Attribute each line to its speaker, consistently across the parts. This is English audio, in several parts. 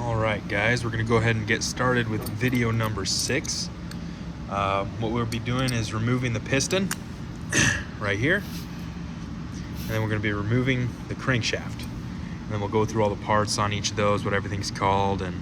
Speaker 1: Alright guys, we're going to go ahead and get started with video number 6. What we'll be doing is removing the piston right here, and then we're going to be removing the crankshaft. And then we'll go through all the parts on each of those, what everything's called, and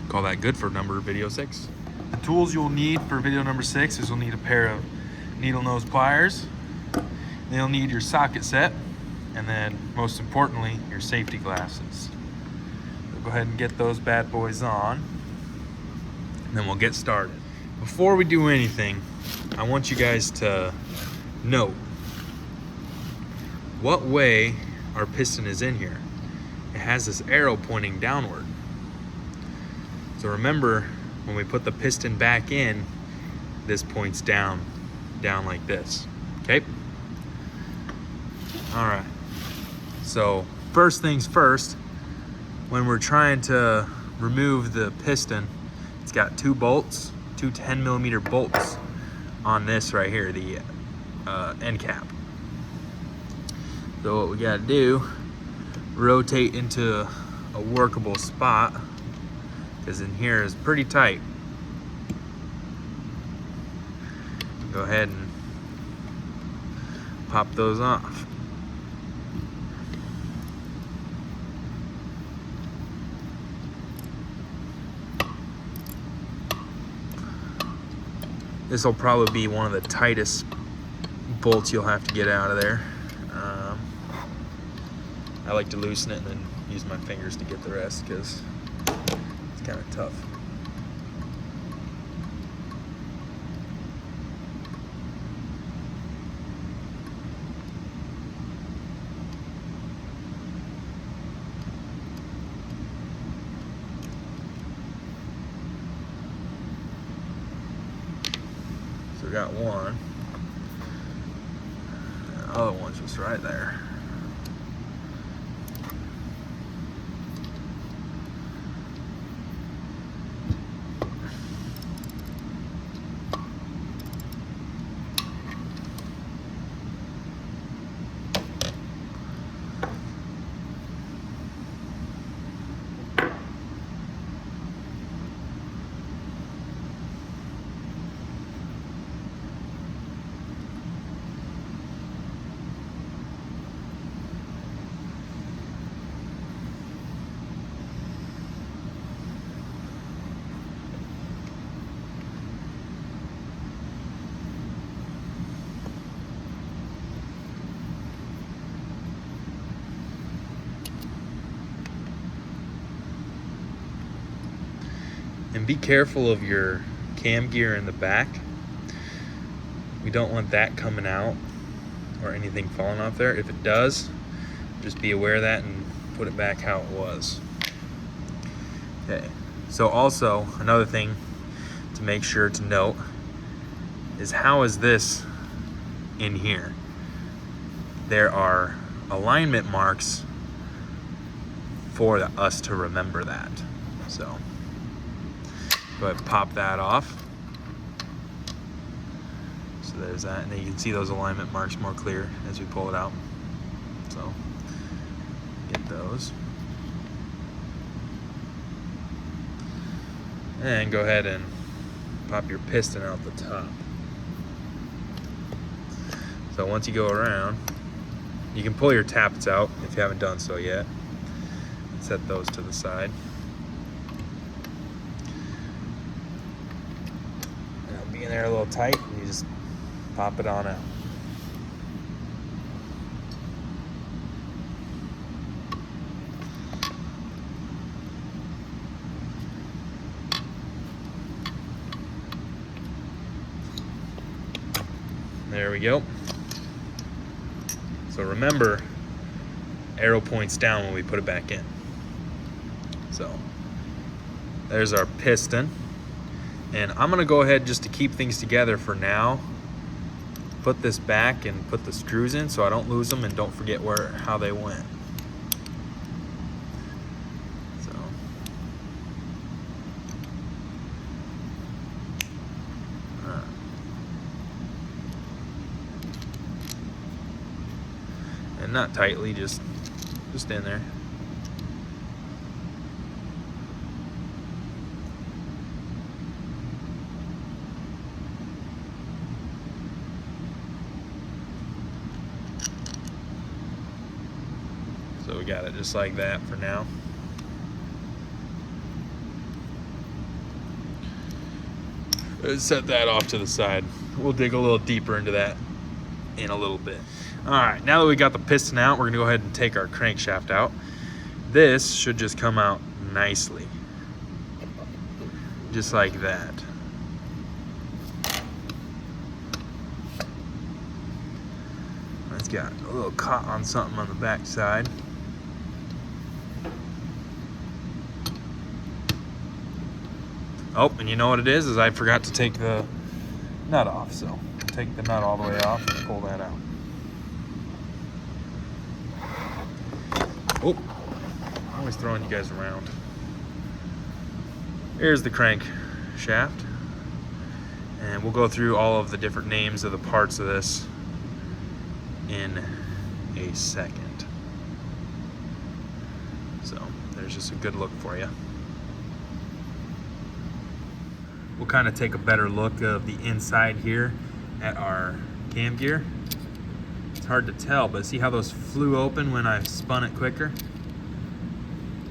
Speaker 1: call that good for video 6. The tools you'll need for video number 6 is you'll need a pair of needle nose pliers, then you'll need your socket set, and then most importantly your safety glasses. Go ahead and get those bad boys on, and then we'll get started. Before we do anything, I want you guys to note what way our piston is in here. It has this arrow pointing downward. So remember, when we put the piston back in, this points down like this, okay? All right, so first things first, when we're trying to remove the piston, it's got two 10mm bolts on this right here, the end cap. So what we gotta do, rotate into a workable spot, because in here is pretty tight. Go ahead and pop those off. This will probably be one of the tightest bolts you'll have to get out of there. I like to loosen it and then use my fingers to get the rest because it's kind of tough. So we got one. The other one's just right there. And be careful of your cam gear in the back. We don't want that coming out or anything falling off there. If it does, just be aware of that and put it back how it was. Okay, so also another thing to make sure to note is how is this in here? There are alignment marks for us to remember that. So go ahead and pop that off. So there's that, and then you can see those alignment marks more clear as we pull it out. So get those. And go ahead and pop your piston out the top. So once you go around, you can pull your tappets out if you haven't done so yet. Set those to the side. In there a little tight, and you just pop it on out. There we go. So remember, arrow points down when we put it back in. So there's our piston. And I'm gonna go ahead, just to keep things together for now, put this back and put the screws in so I don't lose them and don't forget how they went. So and not tightly, just in there. got it just like that for now. Let's set that off to the side. We'll dig a little deeper into that in a little bit. All right, now that we got the piston out, we're gonna go ahead and take our crankshaft out. This should just come out nicely, just like that. It's got a little caught on something on the back side. Oh, and you know what it is I forgot to take the nut off, so take the nut all the way off and pull that out. Oh, I'm always throwing you guys around. Here's the crank shaft, and we'll go through all of the different names of the parts of this in a second. So there's just a good look for you. We'll kind of take a better look of the inside here at our cam gear. It's hard to tell, but see how those flew open when I spun it quicker?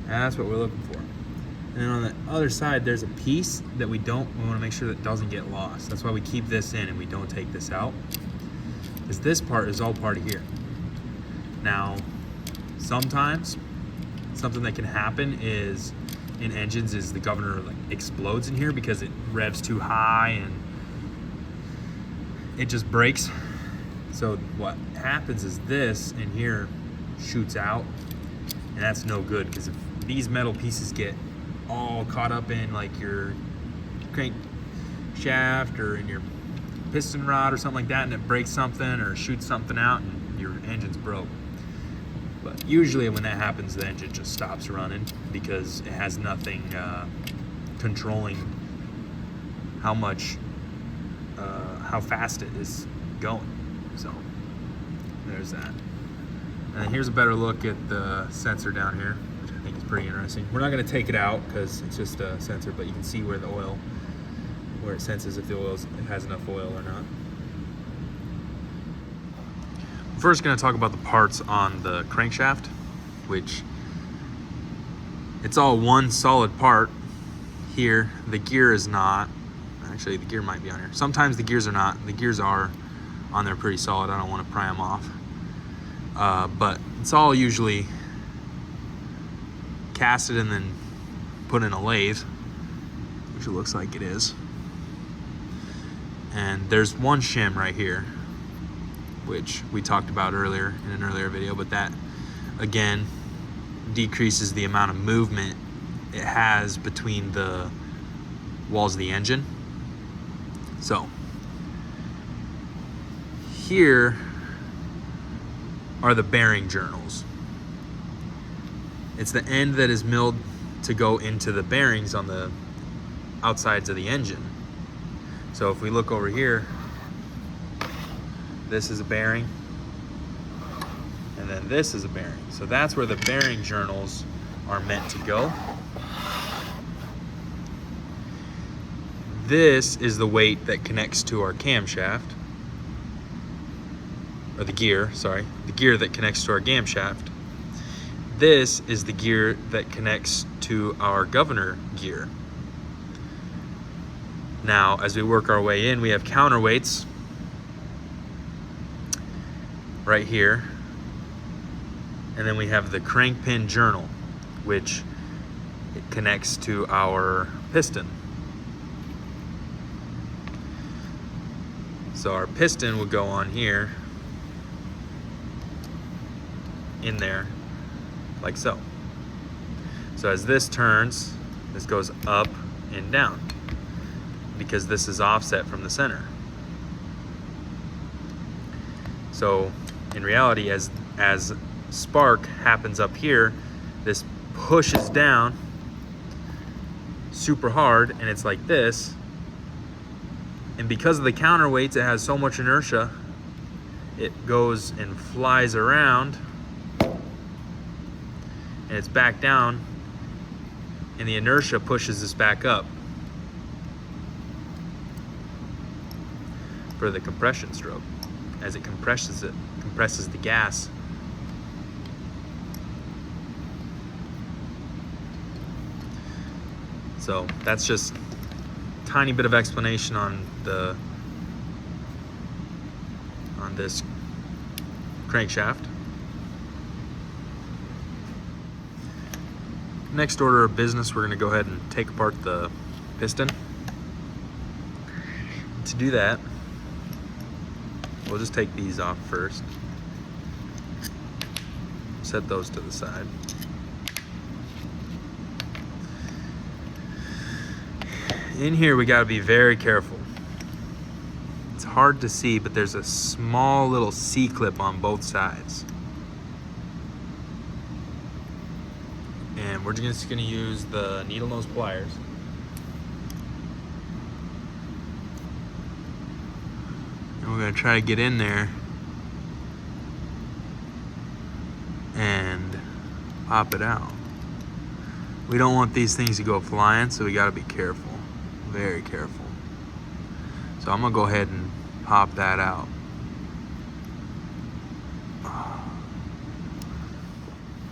Speaker 1: That's what we're looking for. And then on the other side, there's a piece that we want to make sure that doesn't get lost. That's why we keep this in and we don't take this out, because this part is all part of here. Now, sometimes something that can happen is in engines is the governor like explodes in here because it revs too high and it just breaks. So what happens is this in here shoots out, and that's no good, because if these metal pieces get all caught up in like your crank shaft or in your piston rod or something like that, and it breaks something or shoots something out and your engine's broke. But usually when that happens, the engine just stops running because it has nothing controlling how fast it is going. So there's that. And here's a better look at the sensor down here, which I think is pretty interesting. We're not going to take it out because it's just a sensor, but you can see where it senses if it has enough oil or not. First, going to talk about the parts on the crankshaft, which it's all one solid part here. The gear is not. Actually, the gear might be on here. Sometimes the gears are not. The gears are on there pretty solid. I don't want to pry them off. But it's all usually casted and then put in a lathe, which it looks like it is. And there's one shim right here, which we talked about earlier in an earlier video, but that again decreases the amount of movement it has between the walls of the engine. So here are the bearing journals. It's the end that is milled to go into the bearings on the outsides of the engine. So if we look over here, this is a bearing, and then this is a bearing. So that's where the bearing journals are meant to go. This is the weight that connects to our camshaft, or the gear that connects to our camshaft. This is the gear that connects to our governor gear. Now, as we work our way in, we have counterweights right here, and then we have the crank pin journal, which it connects to our piston. So our piston would go on here, in there, like so. So as this turns, this goes up and down because this is offset from the center. So in reality, as spark happens up here, this pushes down super hard, and it's like this. And because of the counterweights, it has so much inertia, it goes and flies around, and it's back down, and the inertia pushes this back up for the compression stroke. As it compresses the gas So that's just a tiny bit of explanation on this crankshaft. Next order of business, we're going to go ahead and take apart the piston. To do that, we'll just take these off first. Set those to the side. In here, we got to be very careful. It's hard to see, but there's a small little C-clip on both sides. And we're just going to use the needle nose pliers. And we're going to try to get in there and pop it out. We don't want these things to go flying, so we got to be careful. Very careful. So I'm going to go ahead and pop that out.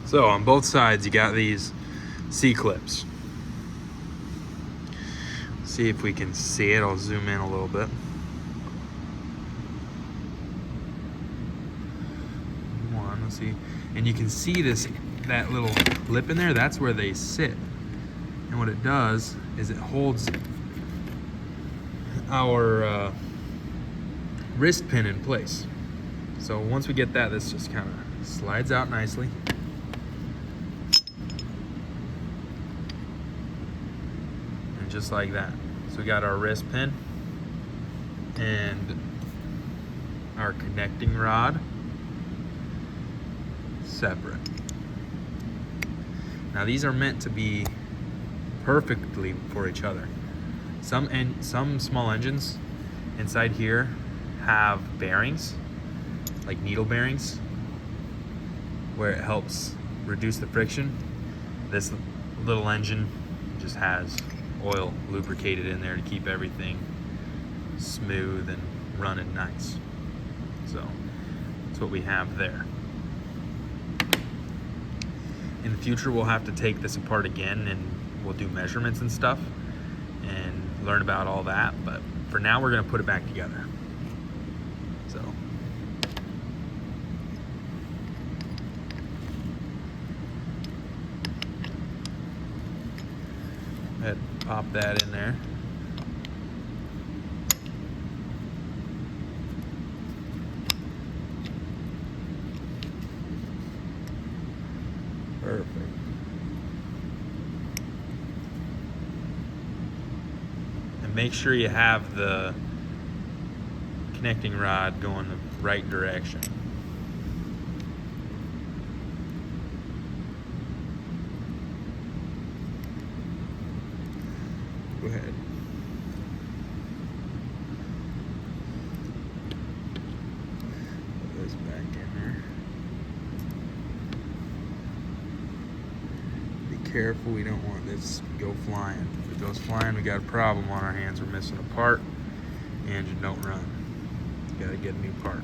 Speaker 1: So on both sides, you got these C-clips. See if we can see it. I'll zoom in a little bit. Let's see. And you can see that little lip in there. That's where they sit. And what it does is it holds our wrist pin in place. So once we get that, this just kind of slides out nicely. Just like that. So we got our wrist pin and our connecting rod separate. Now these are meant to be perfectly for each other. Some small engines inside here have bearings, like needle bearings, where it helps reduce the friction. This little engine just has oil lubricated in there to keep everything smooth and running nice. So that's what we have there. In the future, we'll have to take this apart again and we'll do measurements and stuff and learn about all that, but for now we're going to put it back together. So go ahead and pop that in there. Perfect. And make sure you have the connecting rod going the right direction. Go ahead. Put this back in there. Be careful, we don't want this to go flying. If it goes flying, we got a problem on our hands. We're missing a part. The engine don't run. You gotta get a new part.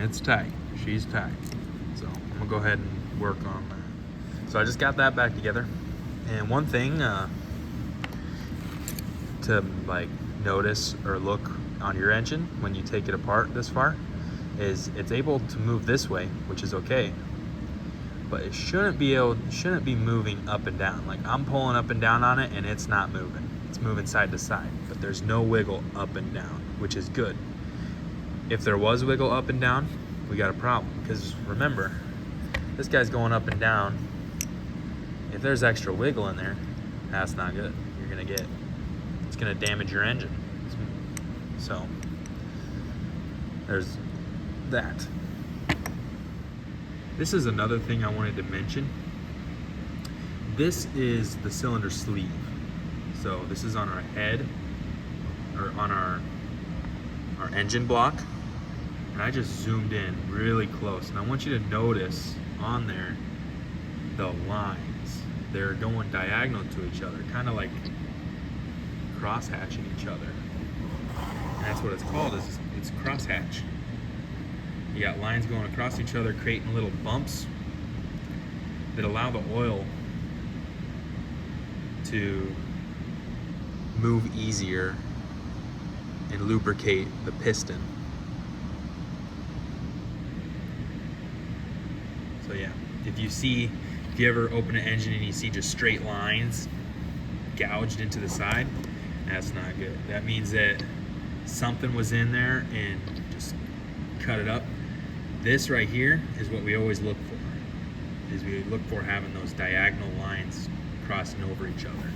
Speaker 1: It's tight. She's tight. So I'm gonna go ahead and work on that. So I just got that back together. And one thing to like notice or look on your engine when you take it apart this far is it's able to move this way, which is okay. But it shouldn't be moving up and down. Like I'm pulling up and down on it and it's not moving. It's moving side to side, but there's no wiggle up and down, which is good. If there was wiggle up and down, we got a problem. Because remember, this guy's going up and down. If there's extra wiggle in there, that's not good. It's gonna damage your engine. So there's that. This is another thing I wanted to mention. This is the cylinder sleeve. So this is on our head, or on our engine block. And I just zoomed in really close. And I want you to notice on there the lines. They're going diagonal to each other, kind of like cross-hatching each other. And that's what it's called, is it's crosshatch. You got lines going across each other, creating little bumps that allow the oil to move easier and lubricate the piston. So yeah, if you ever open an engine and you see just straight lines gouged into the side, that's not good. That means that something was in there and just cut it up. This right here is what we always look for, is we look for having those diagonal lines crossing over each other.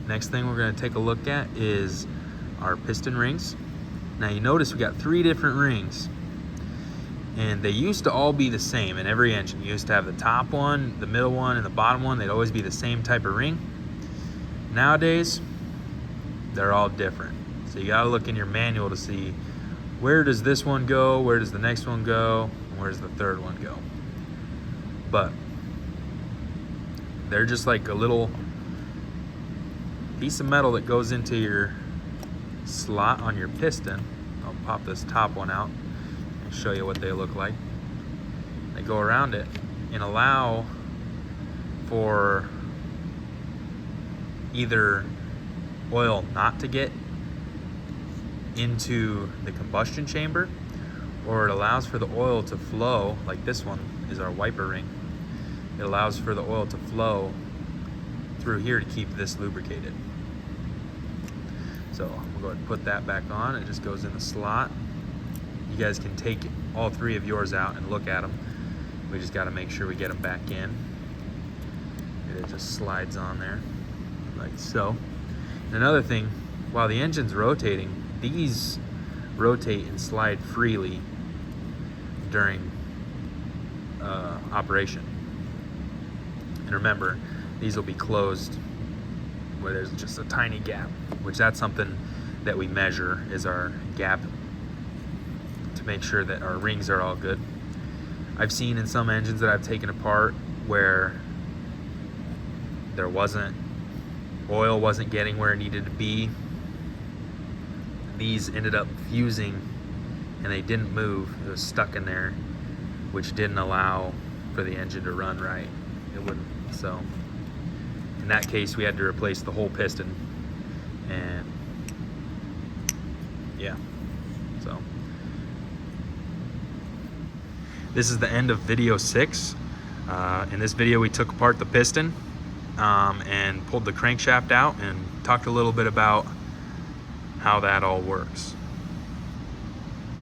Speaker 1: Next thing we're going to take a look at is our piston rings. Now you notice we got 3 different rings, and they used to all be the same in every engine. You used to have the top one, the middle one, and the bottom one. They'd always be the same type of ring. Nowadays, they're all different. So you got to look in your manual to see, where does this one go, where does the next one go, and where does the third one go. But they're just like a little piece of metal that goes into your slot on your piston. I'll pop this top one out and show you what they look like. They go around it and allow for either oil not to get into the combustion chamber, or it allows for the oil to flow. Like this one is our wiper ring. It allows for the oil to flow through here to keep this lubricated. So we'll go ahead and put that back on. It just goes in the slot. You guys can take all 3 of yours out and look at them. We just got to make sure we get them back in. It just slides on there like so. And another thing, while the engine's rotating, these rotate and slide freely during operation. And remember, these will be closed where there's just a tiny gap, which that's something that we measure, is our gap, to make sure that our rings are all good. I've seen in some engines that I've taken apart where there wasn't, oil wasn't getting where it needed to be. These ended up fusing and they didn't move. It was stuck in there, which didn't allow for the engine to run right. It wouldn't. So in that case, we had to replace the whole piston. And yeah, so this is the end of video 6. In this video, we took apart the piston and pulled the crankshaft out and talked a little bit about how that all works.